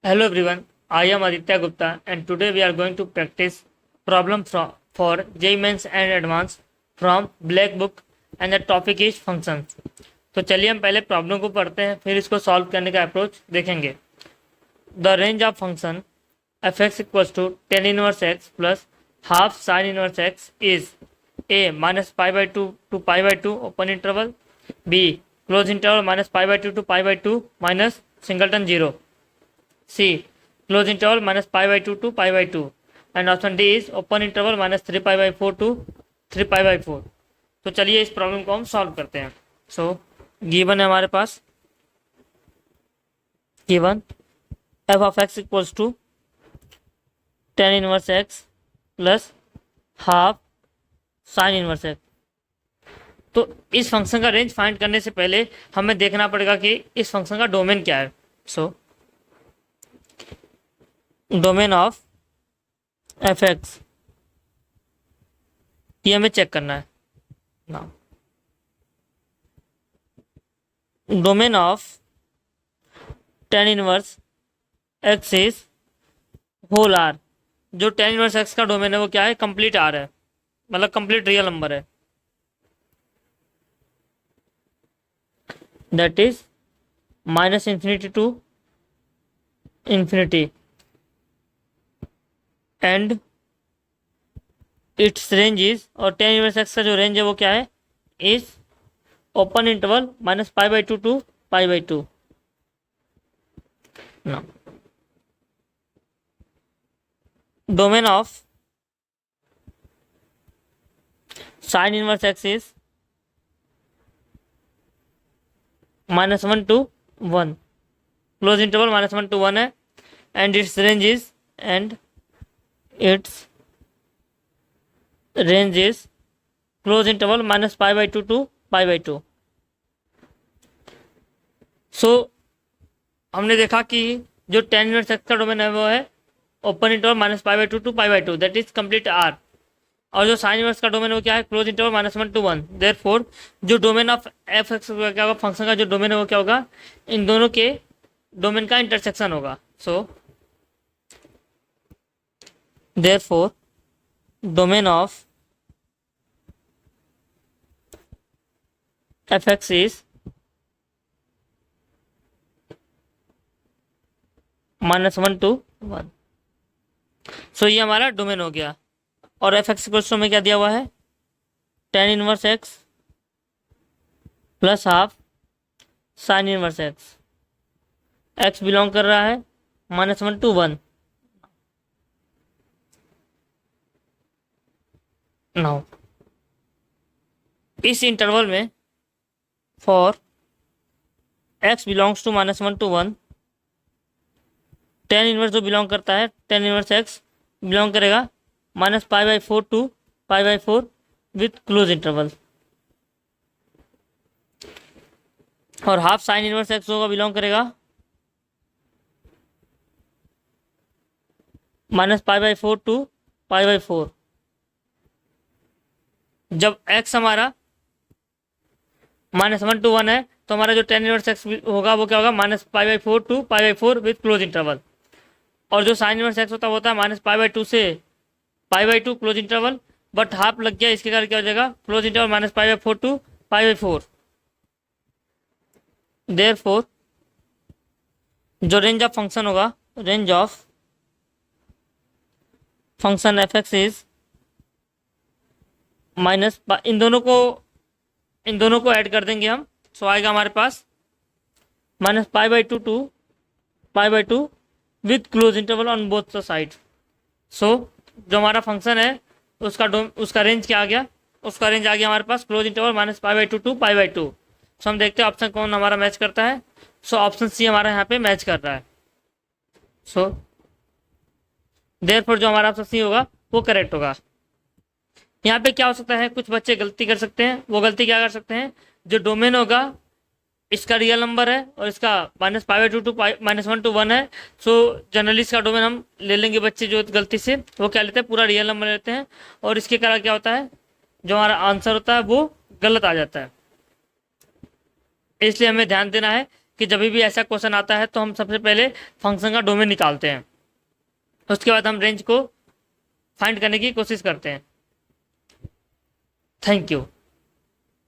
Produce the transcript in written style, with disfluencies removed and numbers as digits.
Hello everyone, I am Aditya Gupta and today we are going to practice problem for JEE Mains and Advanced from Black Book and the topic is functions. तो चलिए हम पहले problem को पढ़ते हैं फिर इसको solve करने का अप्रोच देखेंगे. The range of function f x equals to ten inverse x plus half sine inverse x is a minus pi by two to pi by two open interval, b close interval minus pi by two pi by two minus singleton zero, C close interval minus pi by 2 to pi by 2 and option D is open interval minus 3 pi by 4 to 3 pi by 4. तो चलिए इस problem को हम solve करते हैं. सो given है हमारे पास, given f of x equals to ten inverse x plus half sine inverse x. तो इस फंक्शन का रेंज फाइंड करने से पहले हमें देखना पड़ेगा कि इस फंक्शन का डोमेन क्या है. So domain of f x ये हमें चेक करना है. Now domain of tan inverse x is whole R. जो टेन इनवर्स एक्स का डोमेन है वो क्या है? कंप्लीट आर है, मतलब कंप्लीट रियल नंबर है. That is minus infinity to infinity and it's range is, और टेन इनवर्स एक्स का जो रेंज है वो क्या है? Is open interval minus pi by two pi by two. Domain of sine inverse x is minus one to one, close interval minus one to one है and it's range is its range is close interval minus pi by 2 to pi by 2. So हमने देखा कि जो tan inverse x का domain है वो है open interval minus pi by two pi by two, that is complete R. और जो साइन इनवर्स का डोमेन है वो क्या है? Close interval minus one to one. Therefore जो डोमेन ऑफ एफ एक्स क्या होगा? फंक्शन का जो डोमेन है वो क्या होगा? इन दोनों के डोमेन का इंटरसेक्शन होगा. So therefore domain of fx is minus one to one. So ये हमारा डोमेन हो गया. और एफ एक्स इक्वल्स में क्या दिया हुआ है? Tan inverse x plus half sine inverse x. X belong कर रहा है minus one to one. Now इस इंटरवल में for x belongs to minus one to one, tan inverse जो बिलोंग करता है, टेन इनवर्स x बिलोंग करेगा minus pi by four to pi by four with close interval. और half sine inverse x होगा belong करेगा minus pi by four to pi by four. जब x हमारा minus one to one है तो हमारा जो टेन इनवर्स एक्स होगा वो क्या होगा? Minus pi by four to pi by four with close interval. और जो साइन इनवर्स एक्स होता है माइनस पाई बाई टू से pi by two close interval, but half लग गया, इसके कारण क्या हो जाएगा? Close interval minus pi by four to pi by four. Therefore जो रेंज ऑफ फंक्शन होगा, range of function f x is minus, इन दोनों को ऐड कर देंगे हम. सो आएगा हमारे पास minus pi by two pi by two with close interval on both the side. सो जो हमारा फंक्शन है उसका रेंज क्या आ गया? उसका रेंज आ गया हमारे पास close interval minus pi by two pi by by. So हम देखते हैं ऑप्शन कौन हमारा मैच करता है. सो ऑप्शन सी हमारा यहाँ पे मैच कर रहा है. सो देयरफॉर जो हमारा ऑप्शन सी होगा वो करेक्ट होगा. यहाँ पे क्या हो सकता है? कुछ बच्चे गलती कर सकते हैं. वो गलती क्या कर सकते हैं? जो डोमेन होगा इसका रियल नंबर है और इसका minus pi by two minus one to one है. सो जनरली इसका डोमेन हम ले लेंगे. बच्चे जो गलती से वो क्या लेते हैं? पूरा रियल नंबर लेते हैं और इसके कारण क्या होता है? जो हमारा आंसर होता है वो गलत आ जाता है. इसलिए हमें ध्यान देना है कि जब भी ऐसा क्वेश्चन आता है तो हम सबसे पहले फंक्शन का डोमेन निकालते हैं, उसके बाद हम रेंज को फाइंड करने की कोशिश करते हैं। Thank you.